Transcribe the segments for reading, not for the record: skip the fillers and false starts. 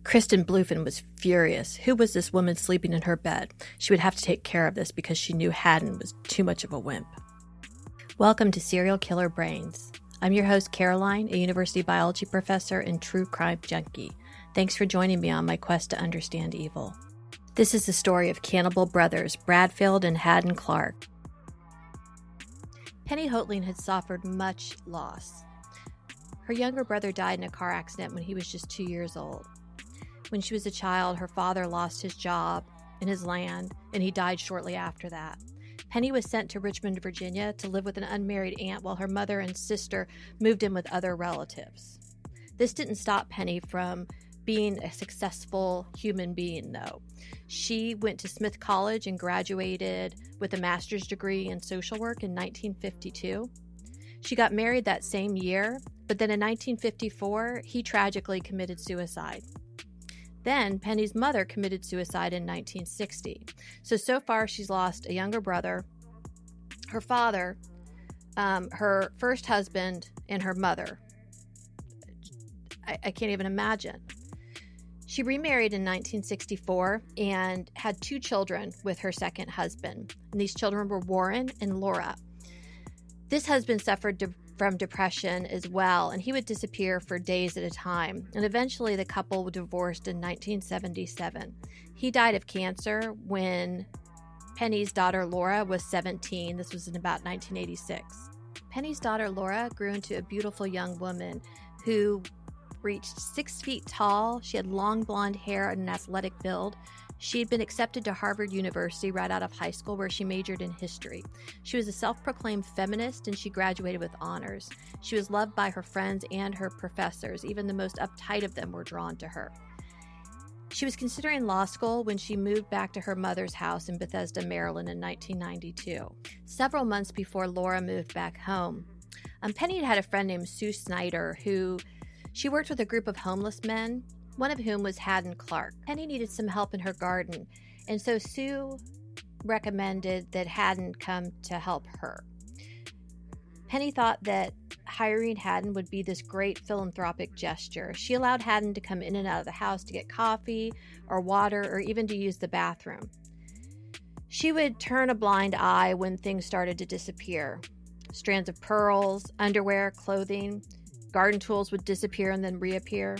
Kristen Bluefin was furious. Who was this woman sleeping in her bed? She would have to take care of this because she knew Hadden was too much of a wimp. Welcome to Serial Killer Brains. I'm your host, Caroline, a university biology professor and true crime junkie. Thanks for joining me on my quest to understand evil. This is the story of Cannibal Brothers, Bradfield and Hadden Clark. Penny Hoatling had suffered much loss. Her younger brother died in a car accident when he was just 2 years old. When she was a child, her father lost his job and his land, and he died shortly after that. Penny was sent to Richmond, Virginia to live with an unmarried aunt while her mother and sister moved in with other relatives. This didn't stop Penny from being a successful human being, though. She went to Smith College and graduated with a master's degree in social work in 1952. She got married that same year, but then in 1954, he tragically committed suicide. Then Penny's mother committed suicide in 1960. So far she's lost a younger brother, her father, her first husband, and her mother. I can't even imagine. She remarried in 1964 and had 2 children with her second husband. And these children were Warren and Laura. This husband suffered from depression as well, and he would disappear for days at a time. And eventually the couple divorced in 1977. He died of cancer when Penny's daughter Laura was 17. This was in about 1986. Penny's daughter Laura grew into a beautiful young woman who reached 6 feet tall. She had long blonde hair and an athletic build. She had been accepted to Harvard University right out of high school, where she majored in history. She was a self-proclaimed feminist, and she graduated with honors. She was loved by her friends and her professors. Even the most uptight of them were drawn to her. She was considering law school when she moved back to her mother's house in Bethesda, Maryland in 1992. Several months before Laura moved back home, Penny had a friend named Sue Snyder who she worked with a group of homeless men, one of whom was Hadden Clark. Penny needed some help in her garden, and so Sue recommended that Hadden come to help her. Penny thought that hiring Hadden would be this great philanthropic gesture. She allowed Hadden to come in and out of the house to get coffee or water or even to use the bathroom. She would turn a blind eye when things started to disappear. Strands of pearls, underwear, clothing, garden tools would disappear and then reappear.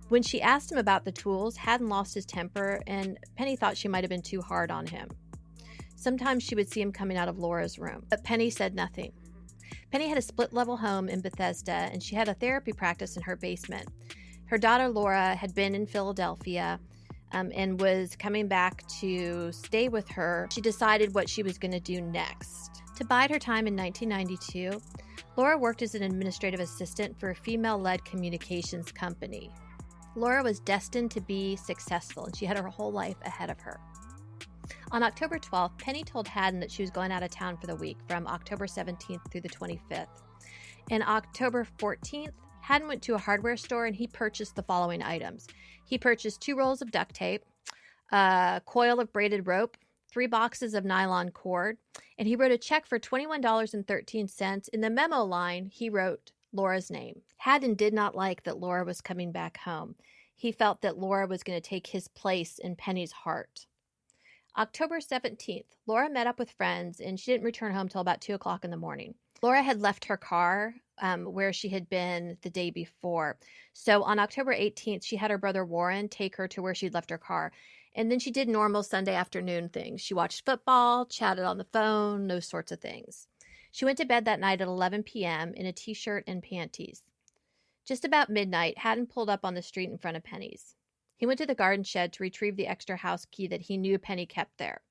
When she asked him about the tools, Hadden lost his temper, and Penny thought she might have been too hard on him. Sometimes she would see him coming out of Laura's room, but Penny said nothing. Penny had a split-level home in Bethesda, and she had a therapy practice in her basement. Her daughter Laura had been in Philadelphia and was coming back to stay with her. She decided what she was going to do next. To bide her time in 1992, Laura worked as an administrative assistant for a female-led communications company. Laura was destined to be successful, and she had her whole life ahead of her. On October 12th, Penny told Hadden that she was going out of town for the week from October 17th through the 25th. And October 14th, Hadden went to a hardware store and he purchased the following items. He purchased 2 rolls of duct tape, a coil of braided rope, 3 boxes of nylon cord, and he wrote a check for $21.13. In the memo line, he wrote Laura's name. Hadden did not like that Laura was coming back home. He felt that Laura was going to take his place in Penny's heart. October 17th, Laura met up with friends, and she didn't return home till about 2 o'clock in the morning. Laura had left her car where she had been the day before. So on October 18th, she had her brother Warren take her to where she'd left her car. And then she did normal Sunday afternoon things. She watched football, chatted on the phone, those sorts of things. She went to bed that night at 11 p.m. in a t-shirt and panties. Just about midnight, Hadden pulled up on the street in front of Penny's. He went to the garden shed to retrieve the extra house key that he knew Penny kept there.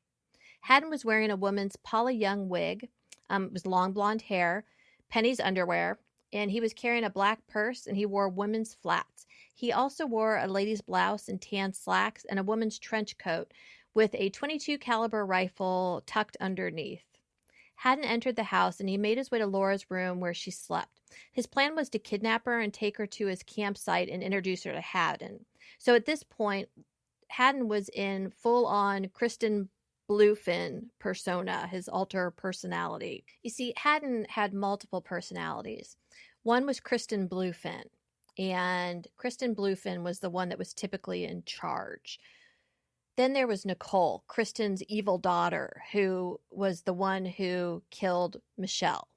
Hadden was wearing a woman's Paula Young wig. It was long blonde hair, Penny's underwear, and he was carrying a black purse, and he wore women's flats. He also wore a lady's blouse and tan slacks and a woman's trench coat with a .22 caliber rifle tucked underneath. Hadden entered the house, and he made his way to Laura's room where she slept. His plan was to kidnap her and take her to his campsite and introduce her to Hadden. So at this point, Hadden was in full-on Kristen Bluefin persona, his alter personality. You see, Hadden had multiple personalities. One was Kristen Bluefin. and Kristen Bluefin was the one that was typically in charge. Then there was Nicole, Kristen's evil daughter, who was the one who killed Michelle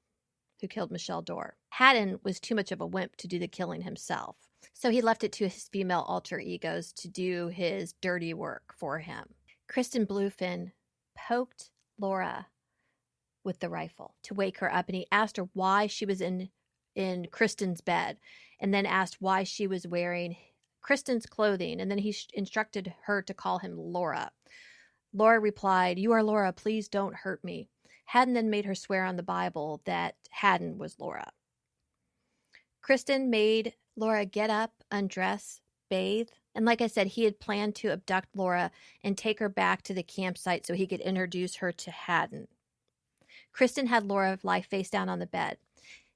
Dorr. Hadden was too much of a wimp to do the killing himself, so he left it to his female alter egos to do his dirty work for him. Kristen Bluefin poked Laura with the rifle to wake her up, and he asked her why she was in Kristen's bed, and then asked why she was wearing Kristen's clothing, and then he instructed her to call him Laura. Laura replied, "You are Laura, please don't hurt me." Hadden then made her swear on the Bible that Hadden was Laura. Kristen made Laura get up, undress, bathe, and like I said, he had planned to abduct Laura and take her back to the campsite so he could introduce her to Hadden. Kristen had Laura lie face down on the bed.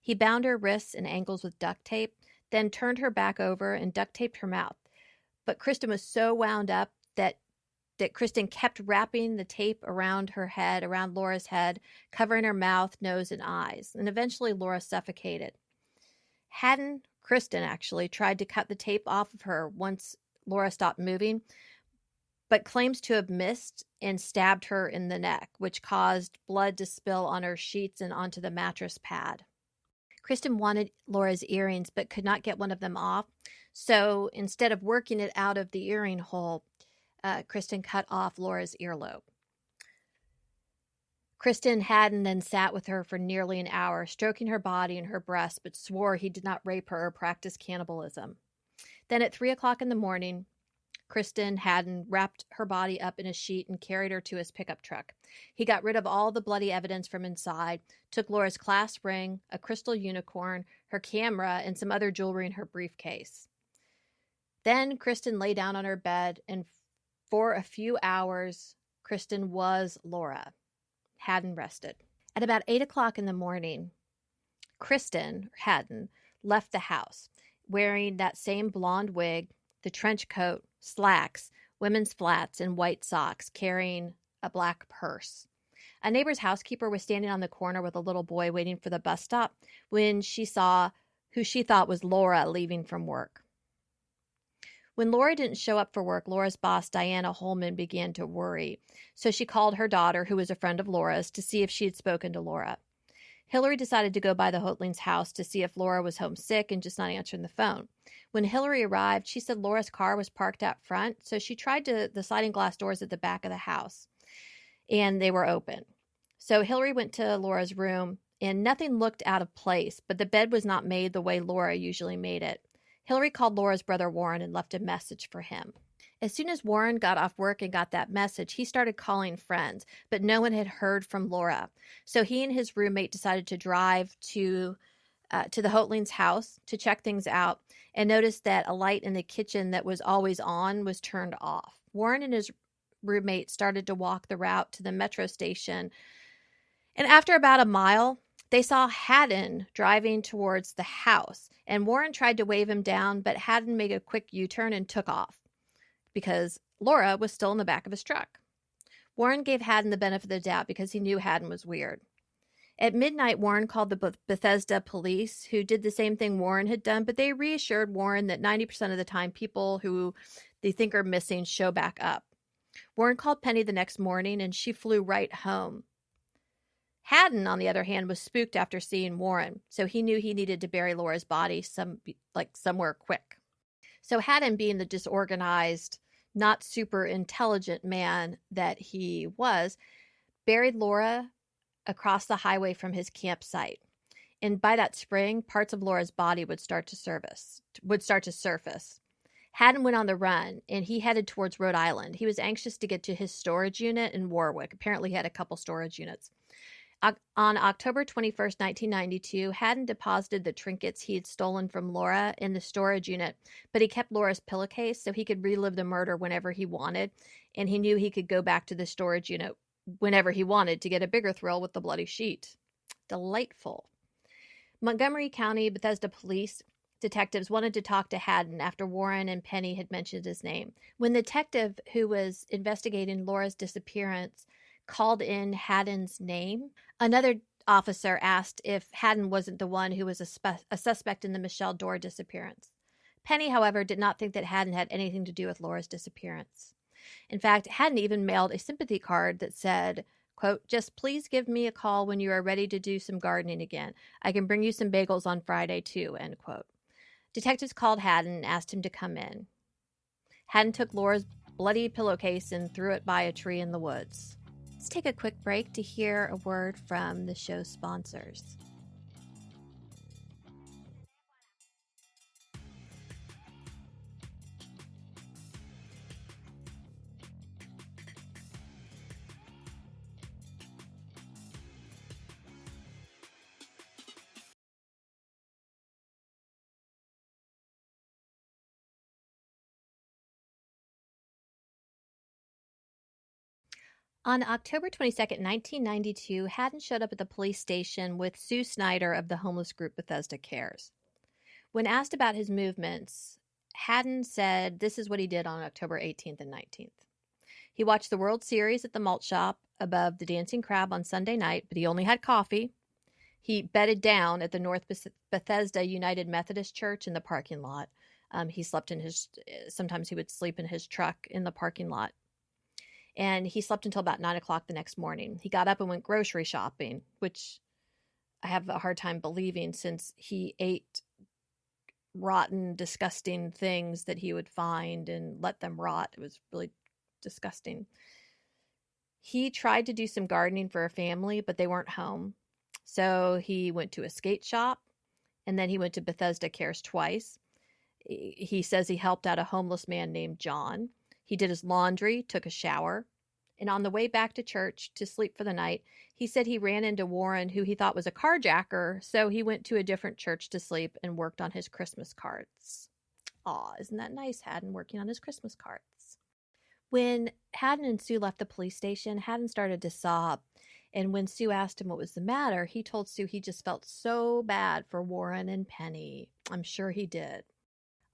He bound her wrists and ankles with duct tape, then turned her back over and duct taped her mouth. But Kristen was so wound up that Kristen kept wrapping the tape around her head, around Laura's head, covering her mouth, nose, and eyes. And eventually Laura suffocated. Kristen actually tried to cut the tape off of her once Laura stopped moving, but claims to have missed and stabbed her in the neck, which caused blood to spill on her sheets and onto the mattress pad. Kristen wanted Laura's earrings but could not get one of them off, so instead of working it out of the earring hole, Kristen cut off Laura's earlobe. Kristen Hadden then sat with her for nearly an hour, stroking her body and her breasts, but swore he did not rape her or practice cannibalism. Then at 3 o'clock in the morning, Kristen Hadden wrapped her body up in a sheet and carried her to his pickup truck. He got rid of all the bloody evidence from inside, took Laura's clasp ring, a crystal unicorn, her camera, and some other jewelry in her briefcase. Then Kristen lay down on her bed, and for a few hours, Kristen was Laura. Hadden rested. At about 8 o'clock in the morning, Kristen Hadden left the house, wearing that same blonde wig, the trench coat, slacks, women's flats, and white socks, carrying a black purse. A neighbor's housekeeper was standing on the corner with a little boy waiting for the bus stop when she saw who she thought was Laura leaving from work. When Laura didn't show up for work, Laura's boss, Diana Holman, began to worry. So she called her daughter, who was a friend of Laura's, to see if she had spoken to Laura. Hillary decided to go by the Hotlings' house to see if Laura was homesick and just not answering the phone. When Hillary arrived, she said Laura's car was parked out front, so she tried the sliding glass doors at the back of the house, and they were open. So Hillary went to Laura's room, and nothing looked out of place, but the bed was not made the way Laura usually made it. Hillary called Laura's brother Warren and left a message for him. As soon as Warren got off work and got that message, he started calling friends, but no one had heard from Laura. So he and his roommate decided to drive to the Hotlings' house to check things out and noticed that a light in the kitchen that was always on was turned off. Warren and his roommate started to walk the route to the metro station, and after about a mile, they saw Hadden driving towards the house, and Warren tried to wave him down, but Hadden made a quick U-turn and took off because Laura was still in the back of his truck. Warren gave Hadden the benefit of the doubt because he knew Hadden was weird. At midnight, Warren called the Bethesda police, who did the same thing Warren had done, but they reassured Warren that 90% of the time people who they think are missing show back up. Warren called Penny the next morning, and she flew right home. Hadden, on the other hand, was spooked after seeing Warren, so he knew he needed to bury Laura's body somewhere quick. So Hadden, being the disorganized, not super intelligent man that he was, buried Laura across the highway from his campsite. And by that spring, parts of Laura's body would start to surface. Hadden went on the run, and he headed towards Rhode Island. He was anxious to get to his storage unit in Warwick. Apparently, he had a couple storage units. On October 21st, 1992, Hadden deposited the trinkets he had stolen from Laura in the storage unit, but he kept Laura's pillowcase so he could relive the murder whenever he wanted, and he knew he could go back to the storage unit whenever he wanted to get a bigger thrill with the bloody sheet. Delightful. Montgomery County Bethesda police detectives wanted to talk to Hadden after Warren and Penny had mentioned his name. When the detective who was investigating Laura's disappearance called in Hadden's name, another officer asked if Hadden wasn't the one who was a suspect in the Michelle Dorr disappearance. Penny, however, did not think that Hadden had anything to do with Laura's disappearance. In fact, Hadden even mailed a sympathy card that said, quote, "Just please give me a call when you are ready to do some gardening again. I can bring you some bagels on Friday, too," end quote. Detectives called Hadden and asked him to come in. Hadden took Laura's bloody pillowcase and threw it by a tree in the woods. Let's take a quick break to hear a word from the show's sponsors. On October 22nd, 1992, Hadden showed up at the police station with Sue Snyder of the homeless group Bethesda Cares. When asked about his movements, Hadden said this is what he did on October 18th and 19th. He watched the World Series at the malt shop above the Dancing Crab on Sunday night, but he only had coffee. He bedded down at the North Bethesda United Methodist Church in the parking lot. Sometimes he would sleep in his truck in the parking lot. And he slept until about 9 o'clock the next morning. He got up and went grocery shopping, which I have a hard time believing since he ate rotten, disgusting things that he would find and let them rot. It was really disgusting. He tried to do some gardening for a family, but they weren't home. So he went to a skate shop, and then he went to Bethesda Cares twice. He says he helped out a homeless man named John. He did his laundry, took a shower, and on the way back to church to sleep for the night, he said he ran into Warren, who he thought was a carjacker, so he went to a different church to sleep and worked on his Christmas cards. Aw, isn't that nice, Hadden, working on his Christmas cards? When Hadden and Sue left the police station, Hadden started to sob, and when Sue asked him what was the matter, he told Sue he just felt so bad for Warren and Penny. I'm sure he did.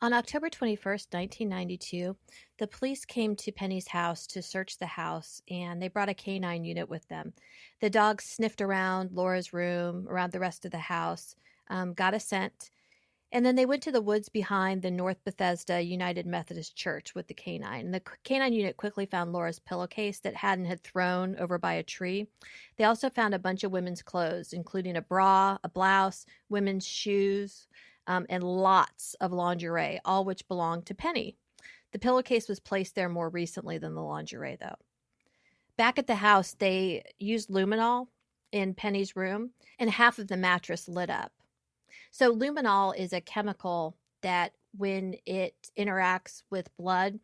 On October 21st, 1992, the police came to Penny's house to search the house, and they brought a canine unit with them. The dogs sniffed around Laura's room, around the rest of the house, got a scent, and then they went to the woods behind the North Bethesda United Methodist Church with the canine. And the canine unit quickly found Laura's pillowcase that Hadden had thrown over by a tree. They also found a bunch of women's clothes, including a bra, a blouse, women's shoes, and lots of lingerie, all which belonged to Penny. The pillowcase was placed there more recently than the lingerie, though. Back at the house, they used luminol in Penny's room, and half of the mattress lit up. So luminol is a chemical that when it interacts with blood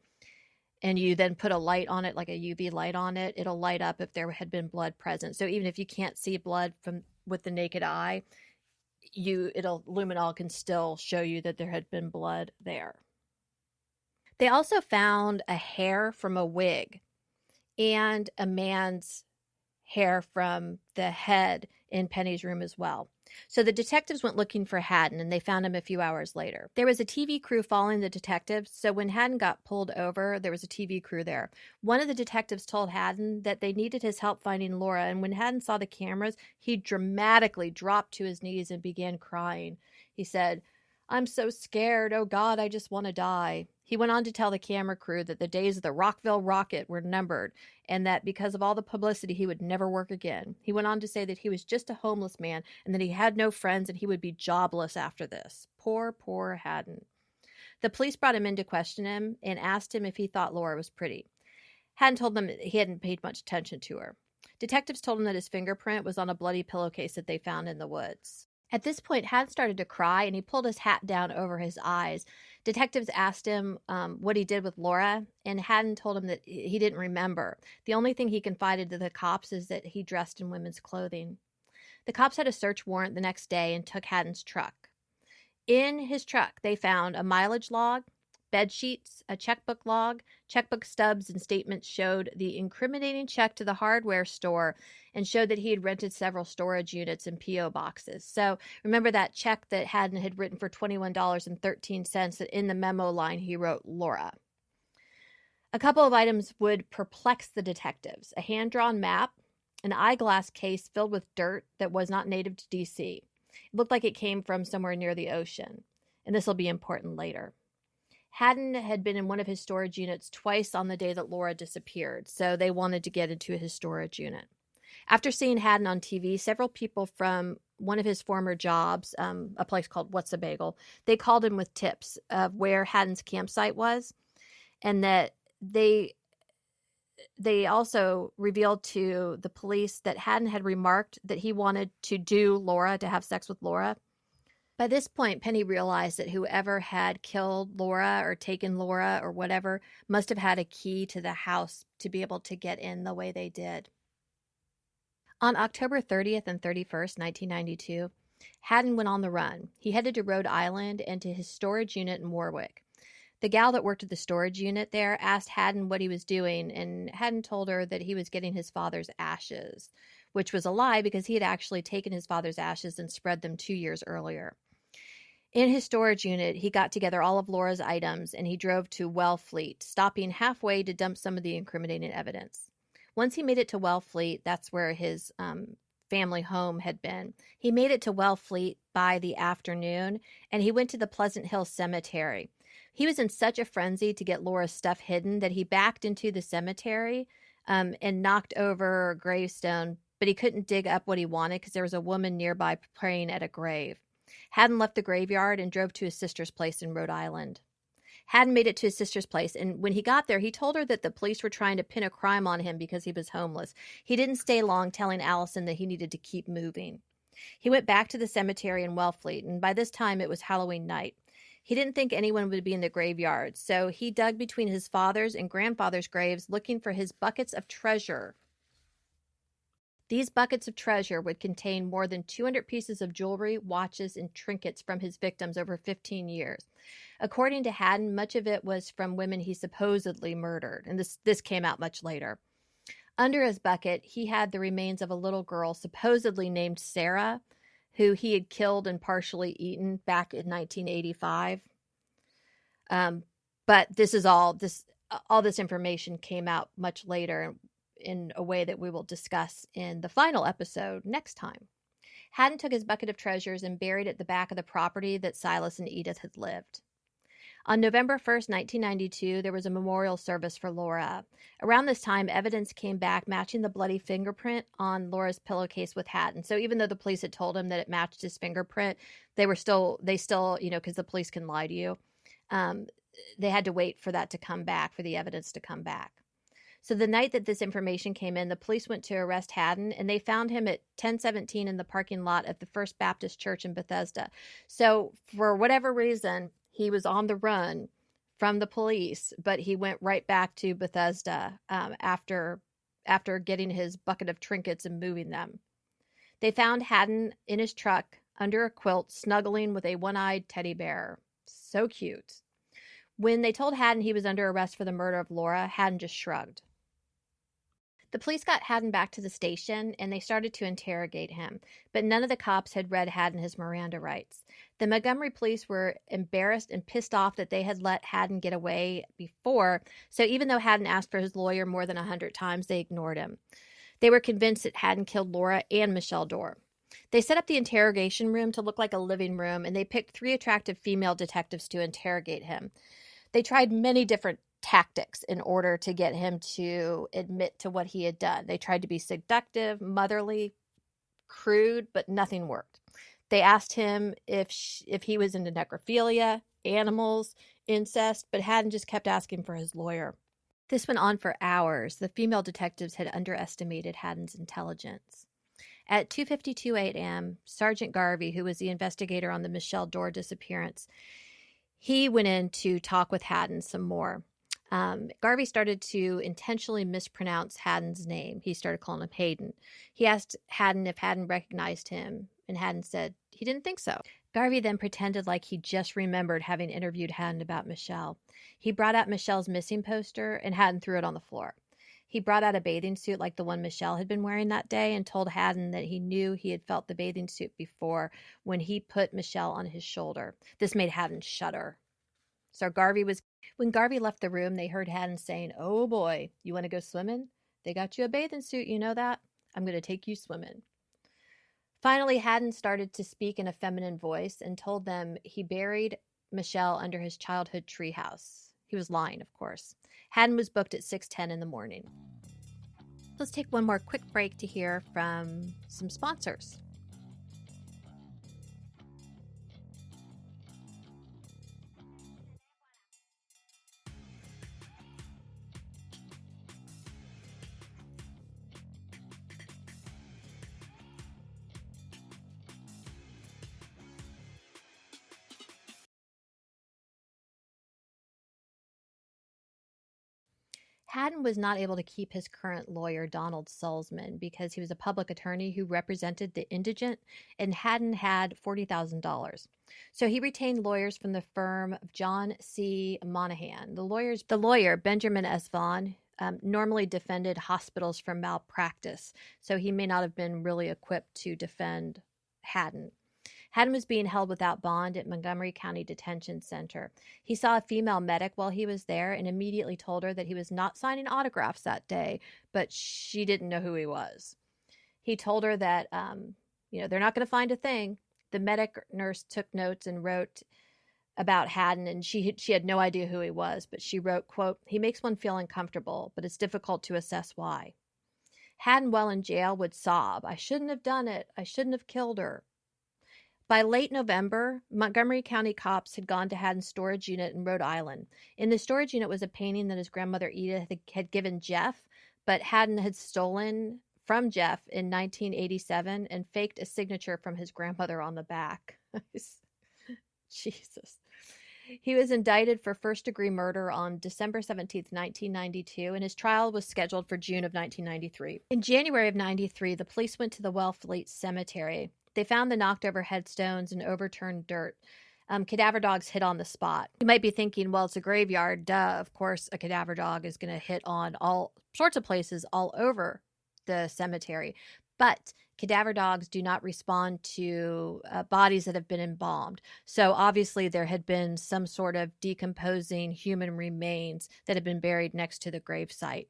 and you then put a light on it, like a UV light on it, it'll light up if there had been blood present. So even if you can't see blood with the naked eye, luminol can still show you that there had been blood there. They also found a hair from a wig and a man's hair from the head in Penny's room as well. So the detectives went looking for Hadden, and they found him a few hours later. There was a TV crew following the detectives, so when Hadden got pulled over, there was a TV crew there. One of the detectives told Hadden that they needed his help finding Laura, and when Hadden saw the cameras, he dramatically dropped to his knees and began crying. He said, "I'm so scared. Oh, God, I just want to die." He went on to tell the camera crew that the days of the Rockville Rocket were numbered and that because of all the publicity, he would never work again. He went on to say that he was just a homeless man and that he had no friends and he would be jobless after this. Poor, poor Hadden. The police brought him in to question him and asked him if he thought Laura was pretty. Hadden told them he hadn't paid much attention to her. Detectives told him that his fingerprint was on a bloody pillowcase that they found in the woods. At this point, Hadden started to cry, and he pulled his hat down over his eyes. Detectives asked him what he did with Laura, and Hadden told him that he didn't remember. The only thing he confided to the cops is that he dressed in women's clothing. The cops had a search warrant the next day and took Hadden's truck. In his truck, they found a mileage log, bed sheets, a checkbook log. Checkbook stubs and statements showed the incriminating check to the hardware store and showed that he had rented several storage units and P.O. boxes. So remember that check that Hadden had written for $21.13 that in the memo line he wrote Laura. A couple of items would perplex the detectives. A hand-drawn map, an eyeglass case filled with dirt that was not native to D.C. It looked like it came from somewhere near the ocean. And this will be important later. Hadden had been in one of his storage units twice on the day that Laura disappeared, so they wanted to get into his storage unit. After seeing Hadden on TV, several people from one of his former jobs, a place called What's a Bagel, they called him with tips of where Hadden's campsite was, and that they also revealed to the police that Hadden had remarked that he wanted to have sex with Laura. By this point, Penny realized that whoever had killed Laura or taken Laura or whatever must have had a key to the house to be able to get in the way they did. On October 30th and 31st, 1992, Hadden went on the run. He headed to Rhode Island and to his storage unit in Warwick. The gal that worked at the storage unit there asked Hadden what he was doing, and Hadden told her that he was getting his father's ashes, which was a lie because he had actually taken his father's ashes and spread them 2 years earlier. In his storage unit, he got together all of Laura's items and he drove to Wellfleet, stopping halfway to dump some of the incriminating evidence. Once he made it to Wellfleet, that's where his family home had been. He made it to Wellfleet by the afternoon and he went to the Pleasant Hill Cemetery. He was in such a frenzy to get Laura's stuff hidden that he backed into the cemetery and knocked over a gravestone, but he couldn't dig up what he wanted because there was a woman nearby praying at a grave. Hadden left the graveyard and drove to his sister's place in Rhode Island. Hadden made it to his sister's place, and when he got there, he told her that the police were trying to pin a crime on him because he was homeless. He didn't stay long, telling Allison that he needed to keep moving. He went back to the cemetery in Wellfleet, and by this time it was Halloween night. He didn't think anyone would be in the graveyard, so he dug between his father's and grandfather's graves looking for his buckets of treasure. These buckets of treasure would contain more than 200 pieces of jewelry, watches, and trinkets from his victims over 15 years. According to Hadden, much of it was from women he supposedly murdered, and this came out much later. Under his bucket, he had the remains of a little girl supposedly named Sarah, who he had killed and partially eaten back in 1985. But all this information came out much later in a way that we will discuss in the final episode next time. Hadden took his bucket of treasures and buried it at the back of the property that Silas and Edith had lived. On November 1st, 1992, there was a memorial service for Laura. Around this time, evidence came back matching the bloody fingerprint on Laura's pillowcase with Hadden. So even though the police had told him that it matched his fingerprint, they still, because the police can lie to you, they had to wait for that to come back, for the evidence to come back. So the night that this information came in, the police went to arrest Hadden, and they found him at 1017 in the parking lot of the First Baptist Church in Bethesda. So for whatever reason, he was on the run from the police, but he went right back to Bethesda after getting his bucket of trinkets and moving them. They found Hadden in his truck under a quilt, snuggling with a one-eyed teddy bear. So cute. When they told Hadden he was under arrest for the murder of Laura, Hadden just shrugged. The police got Hadden back to the station, and they started to interrogate him, but none of the cops had read Hadden his Miranda rights. The Montgomery police were embarrassed and pissed off that they had let Hadden get away before, so even though Hadden asked for his lawyer more than 100 times, they ignored him. They were convinced that Hadden killed Laura and Michelle Dorr. They set up the interrogation room to look like a living room, and they picked 3 attractive female detectives to interrogate him. They tried many different tactics in order to get him to admit to what he had done. They tried to be seductive, motherly, crude, but nothing worked. They asked him if he was into necrophilia, animals, incest, but Hadden just kept asking for his lawyer. This went on for hours. The female detectives had underestimated Hadden's intelligence. At 2:52 a.m., Sergeant Garvey, who was the investigator on the Michelle Dorr disappearance, he went in to talk with Hadden some more. Garvey started to intentionally mispronounce Hadden's name. He started calling him Hayden. He asked Hadden if Hadden recognized him, and Hadden said he didn't think so. Garvey then pretended like he just remembered having interviewed Hadden about Michelle. He brought out Michelle's missing poster, and Hadden threw it on the floor. He brought out a bathing suit like the one Michelle had been wearing that day and told Hadden that he knew he had felt the bathing suit before when he put Michelle on his shoulder. This made Hadden shudder. So when Garvey left the room, they heard Hadden saying, "Oh boy, you want to go swimming? They got you a bathing suit, you know that? I'm going to take you swimming." Finally, Hadden started to speak in a feminine voice and told them he buried Michelle under his childhood treehouse. He was lying, of course. Hadden was booked at 6:10 in the morning. Let's take one more quick break to hear from some sponsors. Hadden was not able to keep his current lawyer, Donald Sulzman, because he was a public attorney who represented the indigent, and Hadden had $40,000. So he retained lawyers from the firm of John C. Monahan. The lawyer, Benjamin S. Vaughn, normally defended hospitals from malpractice, so he may not have been really equipped to defend Hadden. Hadden was being held without bond at Montgomery County Detention Center. He saw a female medic while he was there and immediately told her that he was not signing autographs that day, but she didn't know who he was. He told her that, they're not going to find a thing. The medic nurse took notes and wrote about Hadden, and she had no idea who he was, but she wrote, quote, "He makes one feel uncomfortable, but it's difficult to assess why." Hadden, while in jail, would sob, "I shouldn't have done it. I shouldn't have killed her." By late November, Montgomery County cops had gone to Hadden's storage unit in Rhode Island. In the storage unit was a painting that his grandmother Edith had given Jeff, but Hadden had stolen from Jeff in 1987 and faked a signature from his grandmother on the back. Jesus. He was indicted for first-degree murder on December 17, 1992, and his trial was scheduled for June of 1993. In January of 93, the police went to the Wellfleet Cemetery. They found the knocked-over headstones and overturned dirt. Cadaver dogs hit on the spot. You might be thinking, well, it's a graveyard. Duh, of course a cadaver dog is going to hit on all sorts of places all over the cemetery. But cadaver dogs do not respond to bodies that have been embalmed. So obviously there had been some sort of decomposing human remains that had been buried next to the gravesite.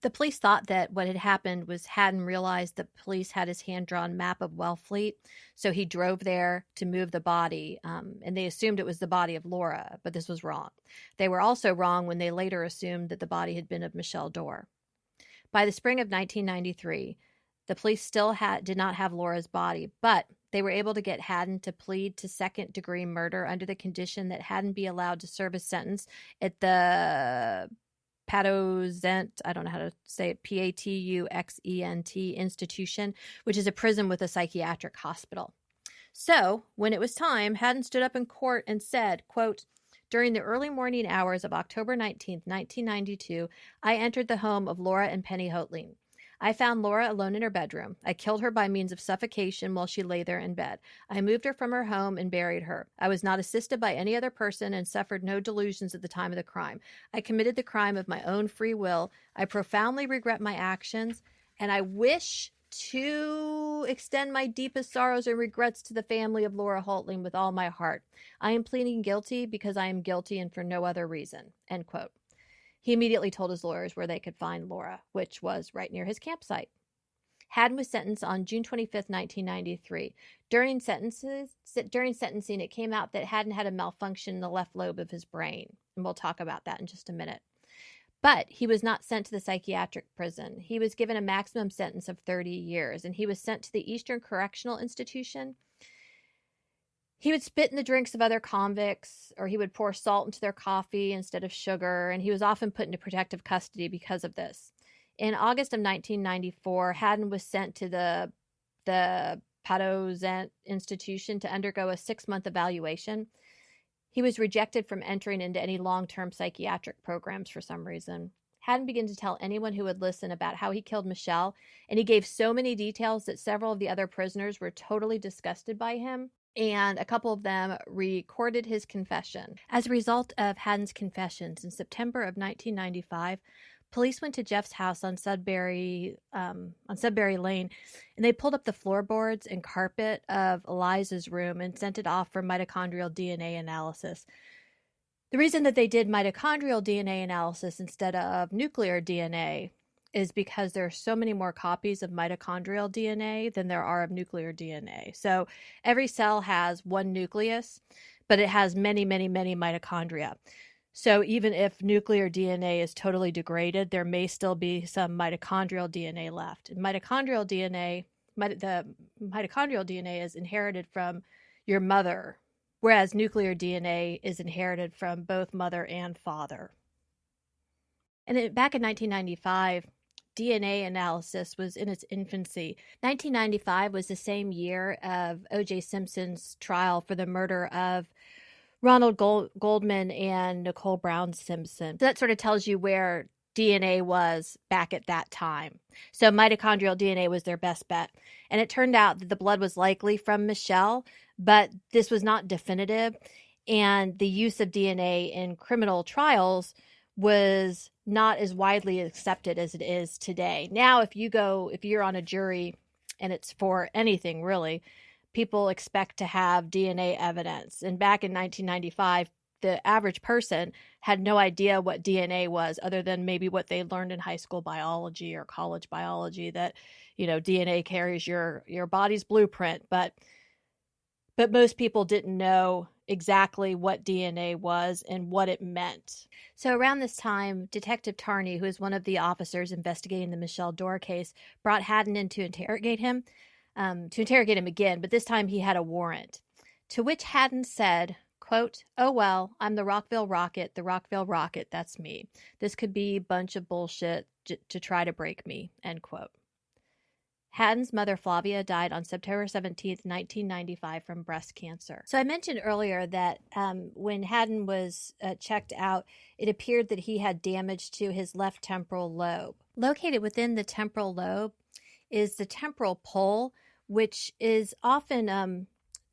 The police thought that what had happened was Hadden realized the police had his hand-drawn map of Wellfleet, so he drove there to move the body, and they assumed it was the body of Laura, but this was wrong. They were also wrong when they later assumed that the body had been of Michelle Dorr. By the spring of 1993, the police still did not have Laura's body, but they were able to get Hadden to plead to second-degree murder under the condition that Hadden be allowed to serve his sentence at the Patuxent, I don't know how to say it, Patuxent institution, which is a prison with a psychiatric hospital. So, when it was time, Hadden stood up in court and said, quote, "During the early morning hours of October 19th, 1992, I entered the home of Laura and Penny Hoatling. I found Laura alone in her bedroom. I killed her by means of suffocation while she lay there in bed. I moved her from her home and buried her. I was not assisted by any other person and suffered no delusions at the time of the crime. I committed the crime of my own free will. I profoundly regret my actions, and I wish to extend my deepest sorrows and regrets to the family of Laura Hoatling with all my heart. I am pleading guilty because I am guilty and for no other reason." End quote. He immediately told his lawyers where they could find Laura, which was right near his campsite. Hadden was sentenced on June 25th, 1993. During sentencing, it came out that Hadden had a malfunction in the left lobe of his brain, and we'll talk about that in just a minute. But he was not sent to the psychiatric prison. He was given a maximum sentence of 30 years, and he was sent to the Eastern Correctional Institution. He would spit in the drinks of other convicts, or he would pour salt into their coffee instead of sugar, and he was often put into protective custody because of this. In August of 1994, Hadden was sent to the Patuxent institution to undergo a 6-month evaluation. He was rejected from entering into any long-term psychiatric programs for some reason. Hadden began to tell anyone who would listen about how he killed Michelle, and he gave so many details that several of the other prisoners were totally disgusted by him, and a couple of them recorded his confession. As a result of Hadden's confessions, in September of 1995, police went to Jeff's house on Sudbury Lane, and they pulled up the floorboards and carpet of Eliza's room and sent it off for mitochondrial DNA analysis. The reason that they did mitochondrial DNA analysis instead of nuclear DNA is because there are so many more copies of mitochondrial DNA than there are of nuclear DNA. So every cell has one nucleus, but it has many, many, many mitochondria. So even if nuclear DNA is totally degraded, there may still be some mitochondrial DNA left. And mitochondrial DNA, the mitochondrial DNA is inherited from your mother, whereas nuclear DNA is inherited from both mother and father. And then back in 1995, DNA analysis was in its infancy. 1995 was the same year of O.J. Simpson's trial for the murder of Ronald Goldman and Nicole Brown Simpson. So that sort of tells you where DNA was back at that time. So mitochondrial DNA was their best bet. And it turned out that the blood was likely from Michelle, but this was not definitive. And the use of DNA in criminal trials was not as widely accepted as it is today. Now, if you're on a jury and it's for anything really, people expect to have DNA evidence. And back in 1995, the average person had no idea what DNA was other than maybe what they learned in high school biology or college biology, that, DNA carries your body's blueprint. But most people didn't know exactly what DNA was and what it meant. So around this time, Detective Tarney, who is one of the officers investigating the Michelle Dorr case, brought Hadden in to interrogate him again, but this time he had a warrant. To which Hadden said, quote, "Oh, well, I'm the Rockville Rocket, that's me. This could be a bunch of bullshit to try to break me," end quote. Hadden's mother, Flavia, died on September 17th, 1995 from breast cancer. So I mentioned earlier that when Hadden was checked out, it appeared that he had damage to his left temporal lobe. Located within the temporal lobe is the temporal pole, which is often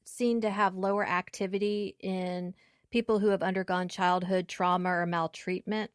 seen to have lower activity in people who have undergone childhood trauma or maltreatment.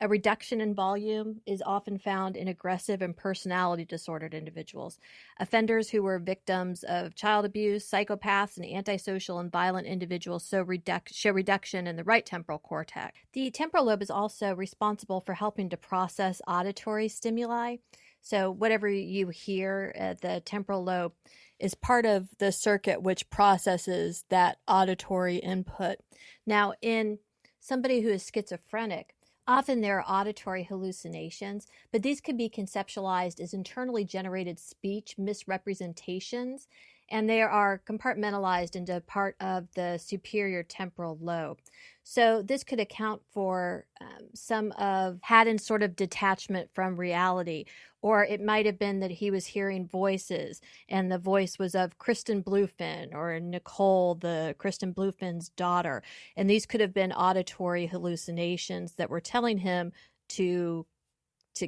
A reduction in volume is often found in aggressive and personality disordered individuals, offenders who were victims of child abuse, psychopaths, and antisocial and violent individuals show reduction in the right temporal cortex. The temporal lobe is also responsible for helping to process auditory stimuli. So whatever you hear at the temporal lobe is part of the circuit which processes that auditory input. Now, in somebody who is schizophrenic, often there are auditory hallucinations, but these could be conceptualized as internally generated speech misrepresentations, and they are compartmentalized into part of the superior temporal lobe. So this could account for some of Hadden's sort of detachment from reality, or it might have been that he was hearing voices, and the voice was of Kristen Bluefin or Nicole, the Kristen Bluefin's daughter, and these could have been auditory hallucinations that were telling him to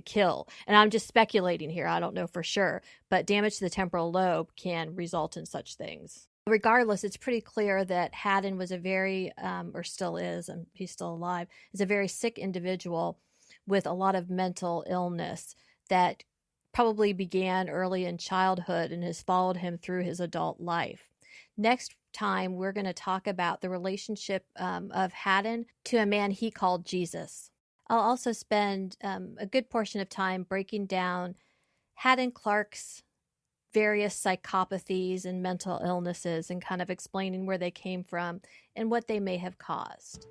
kill. And I'm just speculating here. I don't know for sure, but damage to the temporal lobe can result in such things. Regardless, it's pretty clear that Hadden was a very, or still is, and he's still alive, is a very sick individual with a lot of mental illness that probably began early in childhood and has followed him through his adult life. Next time, we're going to talk about the relationship of Hadden to a man he called Jesus. I'll also spend a good portion of time breaking down Hadden Clark's various psychopathies and mental illnesses and kind of explaining where they came from and what they may have caused.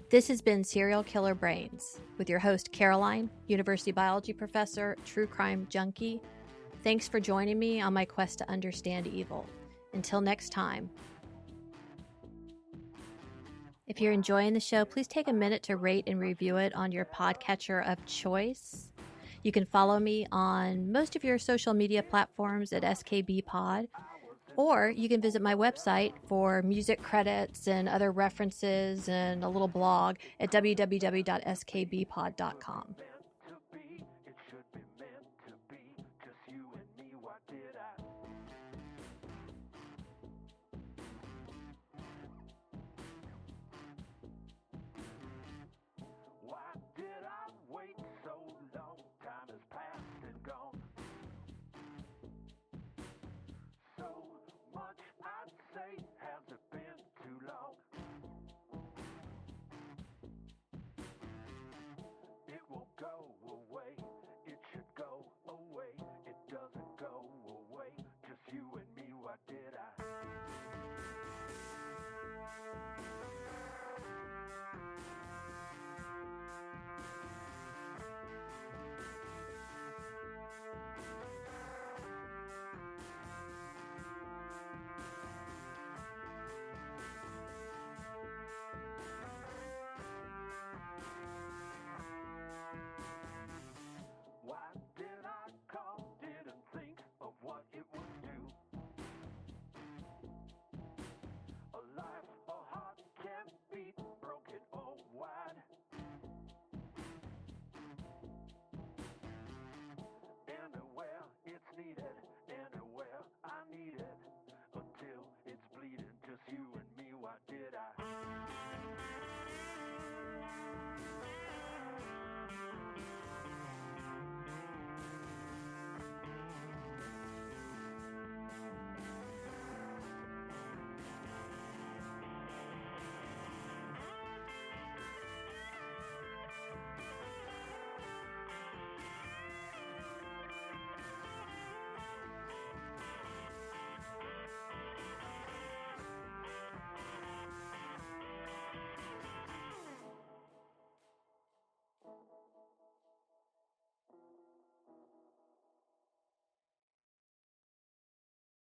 This has been Serial Killer Brains with your host, Caroline, University Biology professor, true crime junkie. Thanks for joining me on my quest to understand evil. Until next time. If you're enjoying the show, please take a minute to rate and review it on your podcatcher of choice. You can follow me on most of your social media platforms at skbpod, or you can visit my website for music credits and other references and a little blog at www.skbpod.com.